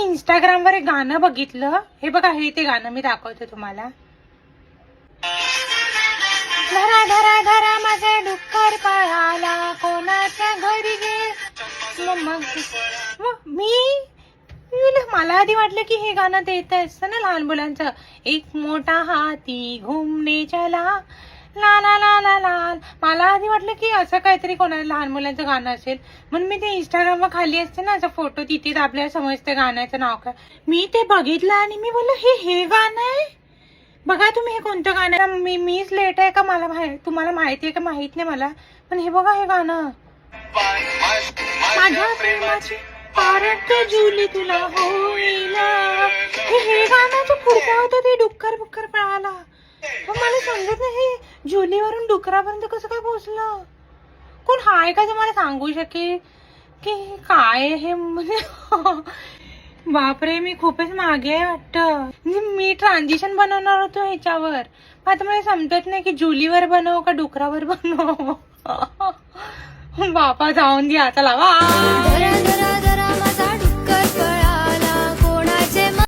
इंस्टाग्रामवर एक गाणं बघितलं. हे बघा, हे ते गाणं मी दाखवते तुम्हाला. धरा धरा धरा माझे डुक्कर पळाला कोणाच्या घरी गे. मला आधी वाटलं की हे गाणं देत असतं ना लहान मुलांचं. एक मोठा हाती घुमने चला ला ला ला ला ला. मला आधी वाटलं की असं काहीतरी कोणाला लहान मुलांचं गाणं असेल, म्हणून मी ते इंस्टाग्रामवर खाली असते ना असं फोटो, तिथे आपल्याला समजतं गाण्याचं नाव काय. मी ते बघितलं आणि मी बोललो हे गाणं आहे. बघा तुम्ही, हे कोणतं गाणं आहे. मीच लेट आहे का मला तुम्हाला माहिती आहे का माहित नाही मला, पण हे बघा हे गाणं. माझ्या प्रेमाची पारख जुली तुला होईल. हे गाण्याचं पुढचं होतं ते डुक्कर बुक्कर पळाला. पण मला समजत नाही हे जुलीवरून डुकरापर्यंत कसं काय पोहोचलं. कोण हाय का मला सांगू शकेल की काय हे. बापरे, मी खूपच मागे आहे वाटतं. मी ट्रान्झिशन बनवणार होतो ह्याच्यावर, आता मला समजत नाही की जुलीवर बनव का डुकरावर बनव. बापा जाऊन द्या, चला वा.